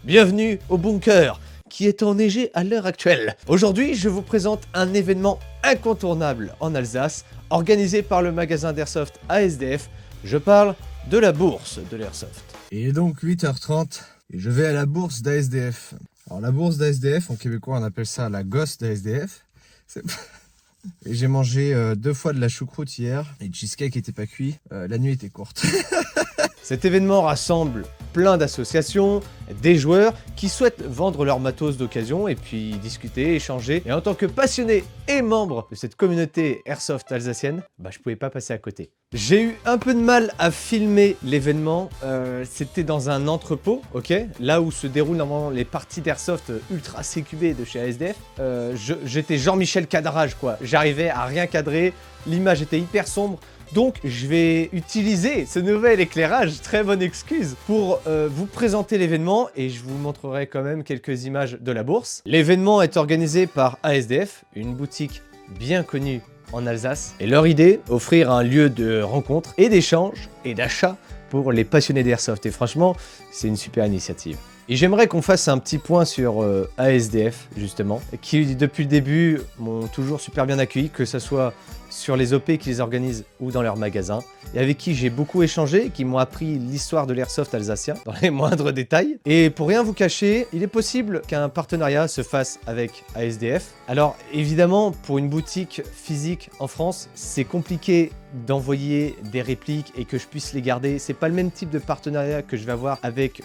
Bienvenue au bunker, qui est enneigé à l'heure actuelle. Aujourd'hui, je vous présente un événement incontournable en Alsace, organisé par le magasin d'Airsoft ASDF. Je parle de la bourse de l'Airsoft. Il est donc 8h30 et je vais à la bourse d'ASDF. Alors la bourse d'ASDF, en québécois on appelle ça la gosse d'ASDF. Et j'ai mangé 2 fois de la choucroute hier et le cheesecake était pas cuit, la nuit était courte. Cet événement rassemble plein d'associations, des joueurs qui souhaitent vendre leur matos d'occasion et puis discuter, échanger. Et en tant que passionné et membre de cette communauté Airsoft alsacienne, je pouvais pas passer à côté. J'ai eu un peu de mal à filmer l'événement, c'était dans un entrepôt, ok, là où se déroulent normalement les parties d'Airsoft ultra CQB de chez ASDF. J'étais Jean-Michel cadrage quoi, j'arrivais à rien cadrer, l'image était hyper sombre. Donc je vais utiliser ce nouvel éclairage, très bonne excuse, pour vous présenter l'événement et je vous montrerai quand même quelques images de la bourse. L'événement est organisé par ASDF, une boutique bien connue en Alsace. Et leur idée, offrir un lieu de rencontre et d'échange et d'achat pour les passionnés d'Airsoft. Et franchement, c'est une super initiative. Et j'aimerais qu'on fasse un petit point sur ASDF, justement, qui depuis le début m'ont toujours super bien accueilli, que ce soit sur les OP qu'ils organisent ou dans leur magasin, et avec qui j'ai beaucoup échangé, qui m'ont appris l'histoire de l'airsoft alsacien, dans les moindres détails. Et pour rien vous cacher, il est possible qu'un partenariat se fasse avec ASDF. Alors évidemment, pour une boutique physique en France, c'est compliqué d'envoyer des répliques et que je puisse les garder. C'est pas le même type de partenariat que je vais avoir avec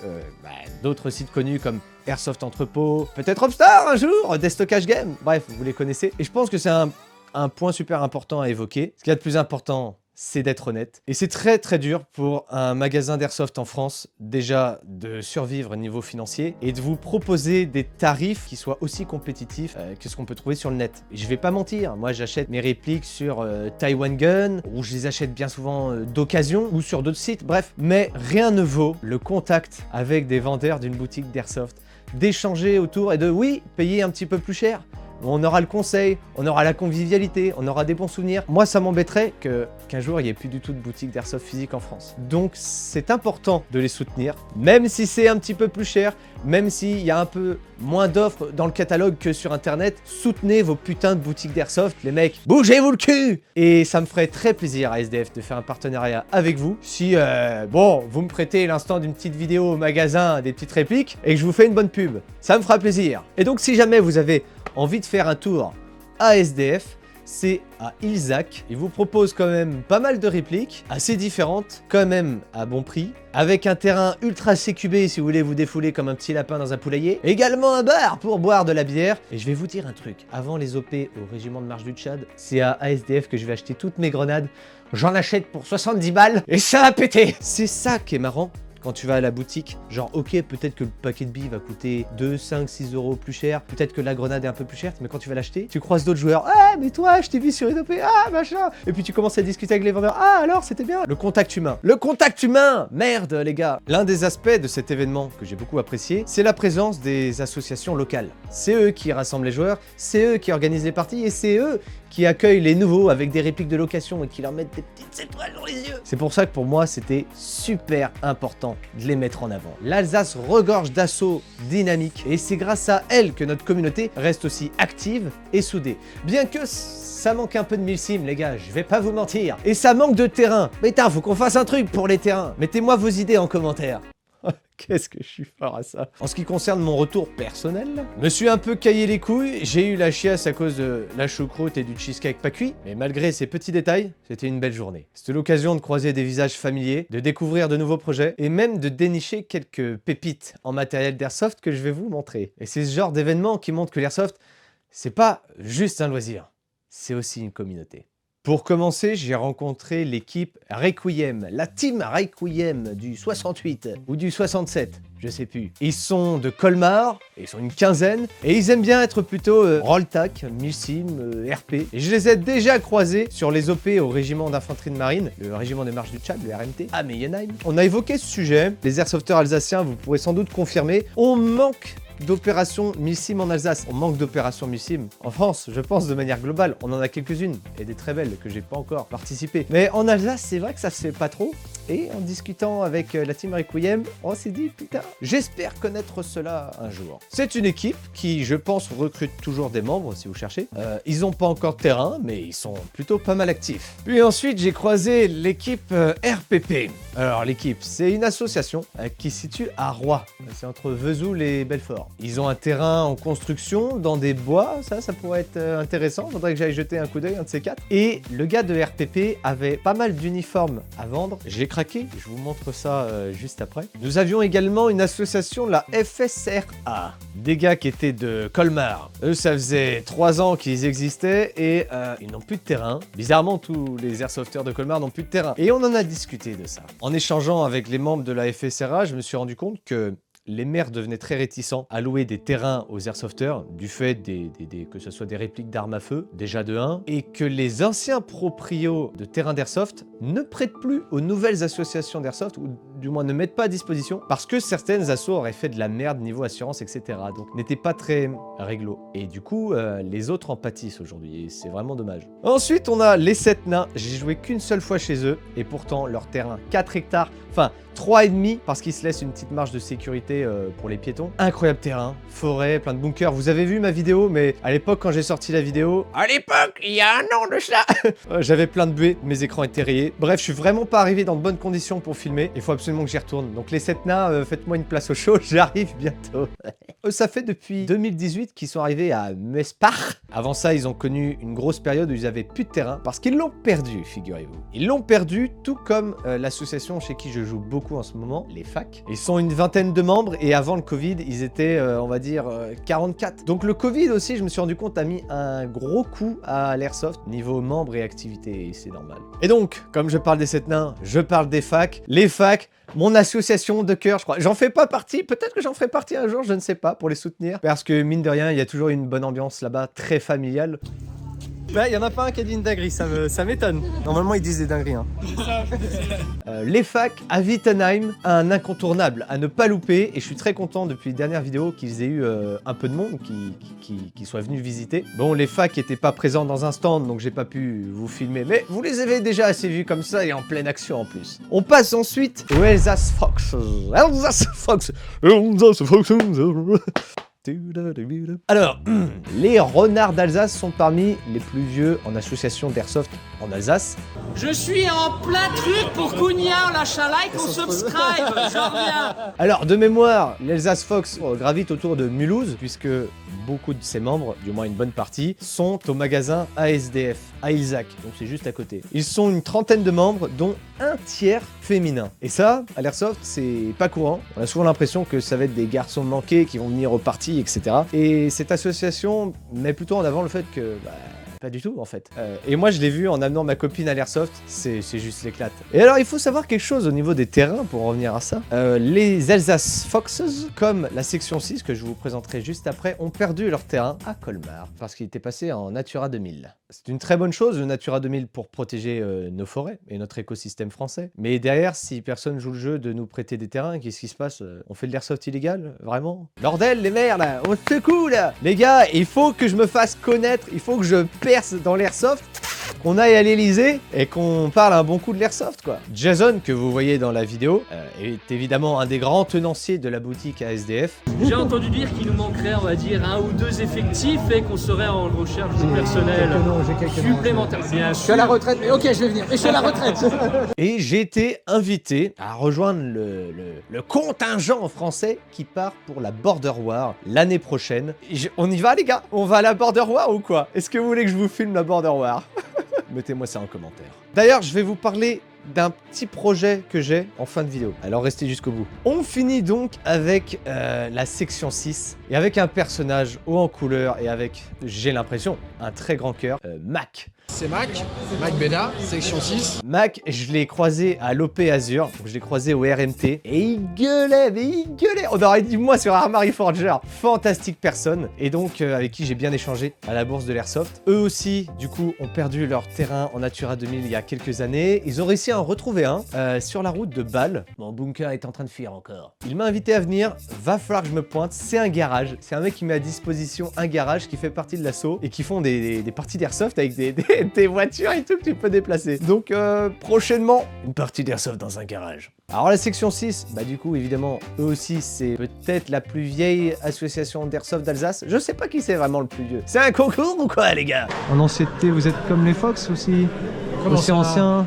d'autres sites connus comme Airsoft Entrepôt, peut-être Opstar un jour, Destockage Game, bref, vous les connaissez. Et je pense que c'est un point super important à évoquer. Ce qu'il y a de plus important, c'est d'être honnête. Et c'est très très dur pour un magasin d'Airsoft en France, déjà de survivre au niveau financier et de vous proposer des tarifs qui soient aussi compétitifs que ce qu'on peut trouver sur le net. Et je vais pas mentir, moi j'achète mes répliques sur Taiwan Gun, ou je les achète bien souvent d'occasion, ou sur d'autres sites, bref. Mais rien ne vaut le contact avec des vendeurs d'une boutique d'Airsoft, d'échanger autour et de, oui, payer un petit peu plus cher. On aura le conseil, on aura la convivialité, on aura des bons souvenirs. Moi, ça m'embêterait qu'un jour, il n'y ait plus du tout de boutique d'airsoft physique en France. Donc, c'est important de les soutenir, même si c'est un petit peu plus cher, même s'il y a un peu moins d'offres dans le catalogue que sur Internet. Soutenez vos putains de boutiques d'airsoft, les mecs. Bougez-vous le cul! Et ça me ferait très plaisir à SDF de faire un partenariat avec vous. Si, vous me prêtez l'instant d'une petite vidéo au magasin, des petites répliques, et que je vous fais une bonne pub. Ça me fera plaisir. Et donc, si jamais vous avez envie de faire un tour à SDF, c'est à Ilzac. Il vous propose quand même pas mal de répliques, assez différentes, quand même à bon prix, avec un terrain ultra CQB si vous voulez vous défouler comme un petit lapin dans un poulailler. Également un bar pour boire de la bière. Et je vais vous dire un truc, avant les OP au régiment de marche du Tchad, c'est à ASDF que je vais acheter toutes mes grenades. J'en achète pour 70 balles et ça a pété. C'est ça qui est marrant. Quand tu vas à la boutique, genre ok, peut-être que le paquet de billes va coûter 2, 5, 6 euros plus cher, peut-être que la grenade est un peu plus chère, mais quand tu vas l'acheter, tu croises d'autres joueurs, ah mais toi je t'ai vu sur une OP, ah machin, et puis tu commences à discuter avec les vendeurs, ah alors c'était bien. Le contact humain, merde les gars. L'un des aspects de cet événement que j'ai beaucoup apprécié, c'est la présence des associations locales. C'est eux qui rassemblent les joueurs, c'est eux qui organisent les parties, et c'est eux qui accueillent les nouveaux avec des répliques de location et qui leur mettent des petites étoiles dans les yeux. C'est pour ça que pour moi, c'était super important de les mettre en avant. L'Alsace regorge d'assauts dynamiques et c'est grâce à elles que notre communauté reste aussi active et soudée. Bien que ça manque un peu de milsim, les gars, je vais pas vous mentir. Et ça manque de terrain. Mais putain, faut qu'on fasse un truc pour les terrains. Mettez-moi vos idées en commentaire. Qu'est-ce que je suis fort à ça. En ce qui concerne mon retour personnel, je me suis un peu caillé les couilles, j'ai eu la chiasse à cause de la choucroute et du cheesecake pas cuit, mais malgré ces petits détails, c'était une belle journée. C'était l'occasion de croiser des visages familiers, de découvrir de nouveaux projets, et même de dénicher quelques pépites en matériel d'airsoft que je vais vous montrer. Et c'est ce genre d'événement qui montre que l'airsoft, c'est pas juste un loisir, c'est aussi une communauté. Pour commencer, j'ai rencontré l'équipe Requiem, la team Requiem du 68 ou du 67, je sais plus. Ils sont de Colmar, ils sont une quinzaine, et ils aiment bien être plutôt Rolltac, Milsim, RP. Et je les ai déjà croisés sur les OP au régiment d'infanterie de marine, le régiment des marches du Tchad, le RMT, à Meyenheim. On a évoqué ce sujet, les airsofters alsaciens, vous pourrez sans doute confirmer, on manque d'opérations Milsim en Alsace. On manque d'opérations Milsim en France, je pense, de manière globale. On en a quelques-unes, et des très belles, que j'ai pas encore participé. Mais en Alsace, c'est vrai que ça se fait pas trop. Et en discutant avec la team Requiem, on s'est dit, putain, j'espère connaître cela un jour. C'est une équipe qui, je pense, recrute toujours des membres, si vous cherchez. Ils ont pas encore de terrain, mais ils sont plutôt pas mal actifs. Puis ensuite, j'ai croisé l'équipe RPP. Alors, l'équipe, c'est une association qui se situe à Roye. C'est entre Vesoul et Belfort. Ils ont un terrain en construction dans des bois. Ça pourrait être intéressant. Faudrait que j'aille jeter un coup d'œil, un de ces quatre. Et le gars de RPP avait pas mal d'uniformes à vendre. J'ai craqué. Je vous montre ça juste après. Nous avions également une association, la FSRA. Des gars qui étaient de Colmar. Eux, ça faisait 3 ans qu'ils existaient et ils n'ont plus de terrain. Bizarrement, tous les airsofters de Colmar n'ont plus de terrain. Et on en a discuté de ça. En échangeant avec les membres de la FSRA, je me suis rendu compte que les maires devenaient très réticents à louer des terrains aux airsofters du fait que ce soit des répliques d'armes à feu, déjà de 1, et que les anciens proprios de terrains d'airsoft ne prêtent plus aux nouvelles associations d'airsoft, ou du moins ne mettent pas à disposition, parce que certaines assos auraient fait de la merde niveau assurance, etc. Donc n'étaient pas très réglo. Et du coup, les autres en pâtissent aujourd'hui, et c'est vraiment dommage. Ensuite, on a les 7 nains. J'ai joué qu'une seule fois chez eux, et pourtant leur terrain, 4 hectares, enfin 3,5 parce qu'ils se laissent une petite marge de sécurité pour les piétons. Incroyable terrain, forêt, plein de bunkers. Vous avez vu ma vidéo, mais à l'époque quand j'ai sorti la vidéo, à l'époque, il y a un an de ça, j'avais plein de buées, mes écrans étaient rayés. Bref, je suis vraiment pas arrivé dans de bonnes conditions pour filmer. Il faut absolument que j'y retourne. Donc les 7 nains, faites-moi une place au chaud, j'arrive bientôt. Ça fait depuis 2018 qu'ils sont arrivés à Mespach. Avant ça, ils ont connu une grosse période où ils avaient plus de terrain parce qu'ils l'ont perdu, figurez-vous. Ils l'ont perdu, tout comme l'association chez qui je joue beaucoup en ce moment, les facs. Ils sont une vingtaine de membres et avant le Covid, ils étaient, on va dire, 44. Donc le Covid aussi, je me suis rendu compte, a mis un gros coup à l'airsoft niveau membres et activités, et c'est normal. Et donc, comme je parle des 7 nains, je parle des facs. Les facs, mon association de cœur, je crois. J'en fais pas partie, peut-être que j'en ferai partie un jour, je ne sais pas, pour les soutenir. Parce que mine de rien, il y a toujours une bonne ambiance là-bas, très familiale. Bah, il y en a pas un qui a dit une dinguerie, ça m'étonne. Normalement, ils disent des dingueries. Hein. Les facs à Wittenheim, un incontournable à ne pas louper. Et je suis très content depuis les dernières vidéos qu'ils aient eu un peu de monde qui soit venu visiter. Bon, les facs n'étaient pas présents dans un stand, donc j'ai pas pu vous filmer. Mais vous les avez déjà assez vus comme ça et en pleine action en plus. On passe ensuite aux Elsass Fox. Elsass Fox. Elsass Fox. Alors, les renards d'Alsace sont parmi les plus vieux en association d'airsoft en Alsace. Je suis en plein truc pour Kounia, on lâche un like, on subscribe, j'en reviens. Alors, de mémoire, l'Elsass Fox gravite autour de Mulhouse, puisque beaucoup de ses membres, du moins une bonne partie, sont au magasin ASDF, à Ilzac, donc c'est juste à côté. Ils sont une trentaine de membres, dont un tiers féminin. Et ça, à l'airsoft, c'est pas courant. On a souvent l'impression que ça va être des garçons manqués qui vont venir au party, etc. Et cette association met plutôt en avant le fait que... pas du tout en fait. Et moi je l'ai vu en amenant ma copine à l'airsoft, c'est juste l'éclate. Et alors il faut savoir quelque chose au niveau des terrains pour revenir à ça. Les Elsass Foxes, comme la section 6 que je vous présenterai juste après, ont perdu leur terrain à Colmar parce qu'il était passé en Natura 2000. C'est une très bonne chose le Natura 2000 pour protéger nos forêts et notre écosystème français. Mais derrière, si personne joue le jeu de nous prêter des terrains, qu'est-ce qui se passe? On fait de l'airsoft illégal? Vraiment? Bordel les mères là, on se secoue là. Les gars, il faut que je me fasse connaître, il faut que je perce dans l'airsoft, qu'on aille à l'Elysée et qu'on parle un bon coup de l'airsoft quoi. Jason, que vous voyez dans la vidéo, est évidemment un des grands tenanciers de la boutique ASDF. J'ai entendu dire qu'il nous manquerait, on va dire, 1 ou 2 effectifs et qu'on serait en recherche de personnel supplémentaire. Bien sûr. Je suis à la retraite, mais ok, je vais venir. Mais je suis à la retraite. Et j'ai été invité à rejoindre le contingent français qui part pour la Border War l'année prochaine. On y va les gars? On va à la Border War ou quoi? Est-ce que vous voulez que je vous filme la Border War? Mettez-moi ça en commentaire. D'ailleurs, je vais vous parler d'un petit projet que j'ai en fin de vidéo. Alors restez jusqu'au bout. On finit donc avec la section 6 et avec un personnage haut en couleur et avec, j'ai l'impression, un très grand cœur, Mac. C'est Mac Beda, section 6. Mac, je l'ai croisé à l'OP Azure, donc je l'ai croisé au RMT, et il gueulait, mais il gueulait. On aurait dit moi sur Armory Forger. Fantastique personne, et donc avec qui j'ai bien échangé à la bourse de l'Airsoft. Eux aussi, du coup, ont perdu leur terrain en Natura 2000 il y a quelques années. Ils ont réussi à en retrouver un sur la route de Bâle. Mon bunker est en train de fuir encore. Il m'a invité à venir, va falloir que je me pointe. C'est un garage, c'est un mec qui met à disposition un garage qui fait partie de l'assaut et qui font des parties d'Airsoft avec des voitures et tout que tu peux déplacer. Donc prochainement, une partie d'Airsoft dans un garage. Alors la section 6, bah du coup évidemment, eux aussi c'est peut-être la plus vieille association d'Airsoft d'Alsace. Je sais pas qui c'est vraiment le plus vieux. C'est un concours ou quoi les gars? En ancienneté, vous êtes comme les Fox aussi? Comment aussi ça ancien?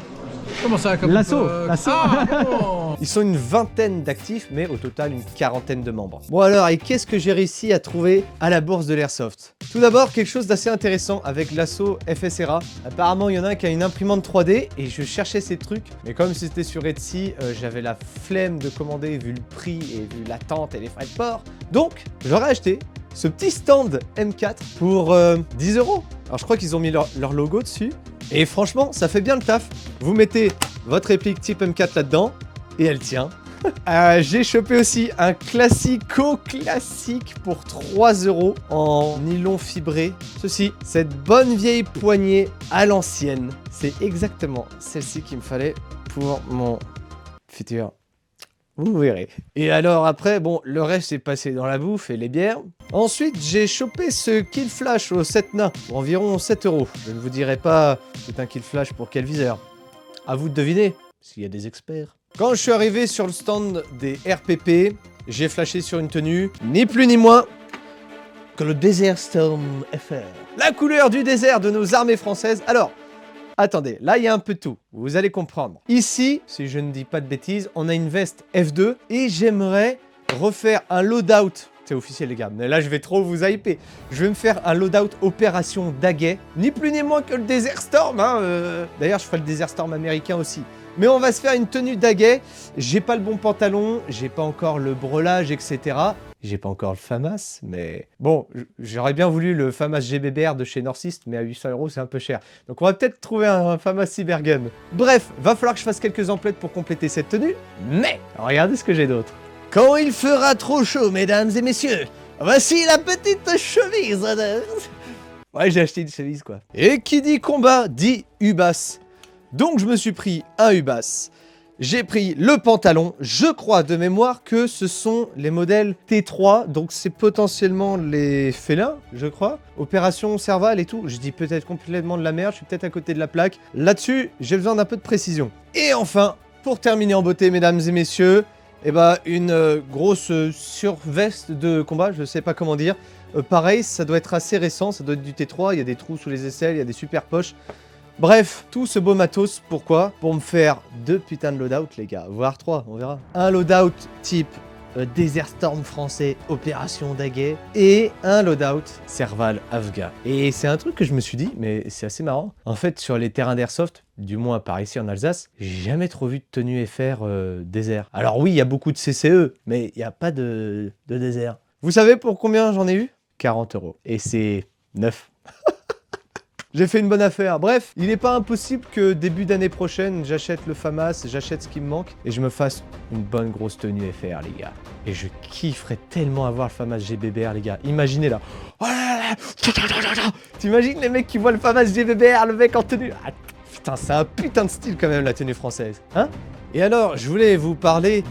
Comment ça comme L'assaut. Ah, bon. Ils sont une vingtaine d'actifs, mais au total une quarantaine de membres. Bon alors, et qu'est-ce que j'ai réussi à trouver à la bourse de l'Airsoft? Tout d'abord, quelque chose d'assez intéressant avec l'assaut FSRA. Apparemment, il y en a un qui a une imprimante 3D, et je cherchais ces trucs. Mais comme c'était sur Etsy, j'avais la flemme de commander vu le prix et vu l'attente et les frais de port. Donc, j'aurais acheté ce petit stand M4 pour 10 €. Alors je crois qu'ils ont mis leur logo dessus. Et franchement, ça fait bien le taf. Vous mettez votre réplique type M4 là-dedans, et elle tient. J'ai chopé aussi un classique pour 3 € en nylon fibré. Ceci, cette bonne vieille poignée à l'ancienne. C'est exactement celle-ci qu'il me fallait pour mon futur. Vous verrez. Et alors après, bon, le reste est passé dans la bouffe et les bières. Ensuite, j'ai chopé ce kill flash au 7 nains pour environ 7 €. Je ne vous dirai pas c'est un kill flash pour quel viseur. À vous de deviner, s'il y a des experts. Quand je suis arrivé sur le stand des RPP, j'ai flashé sur une tenue, ni plus ni moins que le Desert Storm FR. La couleur du désert de nos armées françaises. Alors, attendez, là il y a un peu de tout, vous allez comprendre. Ici, si je ne dis pas de bêtises, on a une veste F2 et j'aimerais refaire un loadout. C'est officiel les gars, mais là je vais trop vous hyper. Je vais me faire un loadout opération Daguet, ni plus ni moins que le Desert Storm. Hein, D'ailleurs je ferai le Desert Storm américain aussi. Mais on va se faire une tenue Daguet. J'ai pas le bon pantalon, j'ai pas encore le brelage, etc. J'ai pas encore le FAMAS, mais bon, j'aurais bien voulu le FAMAS GBBR de chez Northist, mais à 800 € c'est un peu cher. Donc on va peut-être trouver un FAMAS Cybergun. Bref, va falloir que je fasse quelques emplettes pour compléter cette tenue, mais regardez ce que j'ai d'autre. Quand il fera trop chaud, mesdames et messieurs, voici la petite chemise. Ouais, j'ai acheté une chemise quoi. Et qui dit combat dit UBAS. Donc je me suis pris un UBAS. J'ai pris le pantalon, je crois de mémoire que ce sont les modèles T3, donc c'est potentiellement les félins, je crois. Opération Serval et tout, je dis peut-être complètement de la merde, je suis peut-être à côté de la plaque. Là-dessus, j'ai besoin d'un peu de précision. Et enfin, pour terminer en beauté, mesdames et messieurs, eh ben, une grosse surveste de combat, je sais pas comment dire. Pareil, ça doit être assez récent, ça doit être du T3, il y a des trous sous les aisselles, il y a des super poches. Bref, tout ce beau matos, pourquoi? Pour me faire 2 putains de loadout, les gars, voire 3, on verra. Un loadout type Desert Storm français, Opération Daguet, et un loadout Serval Afghan. Et c'est un truc que je me suis dit, mais c'est assez marrant. En fait, sur les terrains d'airsoft, du moins par ici en Alsace, j'ai jamais trop vu de tenue FR désert. Alors oui, il y a beaucoup de CCE, mais il n'y a pas de désert. Vous savez pour combien j'en ai eu? 40 €. Et c'est neuf. J'ai fait une bonne affaire. Bref, il n'est pas impossible que début d'année prochaine, j'achète le FAMAS, j'achète ce qui me manque et je me fasse une bonne grosse tenue FR, les gars. Et je kifferais tellement avoir le FAMAS GBBR, les gars. Imaginez là. Oh là là. T'imagines les mecs qui voient le FAMAS GBBR, le mec en tenue. Ah, putain, c'est un putain de style quand même, la tenue française. Hein? Et alors, je voulais vous parler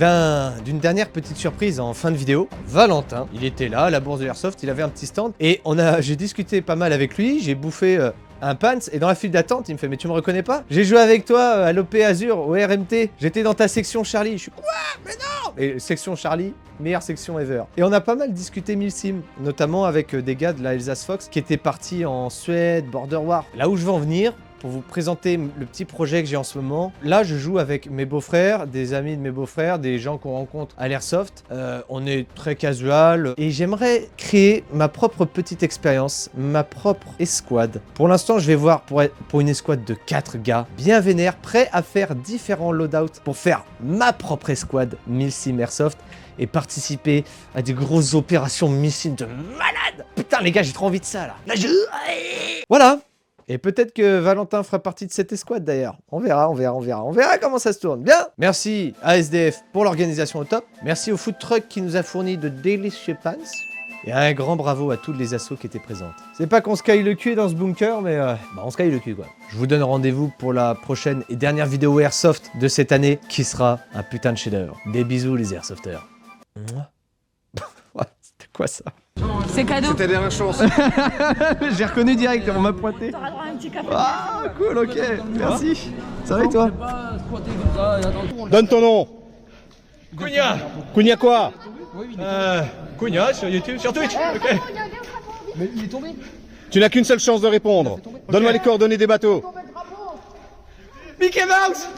d'une dernière petite surprise en fin de vidéo. Valentin, il était là à la bourse de l'Airsoft, il avait un petit stand et j'ai discuté pas mal avec lui, j'ai bouffé un pants et dans la file d'attente, il me fait « Mais tu me reconnais pas? J'ai joué avec toi à l'OP Azure, au RMT, j'étais dans ta section Charlie. » Je suis « Quoi? Mais non !» Et section Charlie, meilleure section ever. Et on a pas mal discuté Milsim, notamment avec des gars de la Alsace Fox qui étaient partis en Suède, Border War. Là où je veux en venir, pour vous présenter le petit projet que j'ai en ce moment. Là, je joue avec mes beaux-frères, des amis de mes beaux-frères, des gens qu'on rencontre à l'Airsoft. On est très casual et j'aimerais créer ma propre petite expérience, ma propre escouade. Pour l'instant, je vais voir pour une escouade de 4 gars, bien vénères, prêts à faire différents loadouts pour faire ma propre escouade Milsim Airsoft et participer à des grosses opérations Milsim de malade. Putain, les gars, j'ai trop envie de ça, là. Voilà. Et peut-être que Valentin fera partie de cette escouade d'ailleurs. On verra comment ça se tourne. Bien. Merci à SDF pour l'organisation au top. Merci au food truck qui nous a fourni de délicieux pans. Et un grand bravo à toutes les assos qui étaient présentes. C'est pas qu'on se caille le cul dans ce bunker, mais on se caille le cul quoi. Je vous donne rendez-vous pour la prochaine et dernière vidéo Airsoft de cette année, qui sera un putain de chef-d'œuvre. Des bisous les Airsofters. C'était quoi ça? C'est cadeau. C'était dernière chance. J'ai reconnu direct, on m'a pointé. T'auras droit à un petit café. Ah cool, ok, merci. Ça va et toi? Donne ton nom. Cugna. Cugna quoi? Cugna sur YouTube, sur Twitch. Ok. Mais il est tombé. Tu n'as qu'une seule chance de répondre. Donne-moi les coordonnées des bateaux. Mickey Mouse.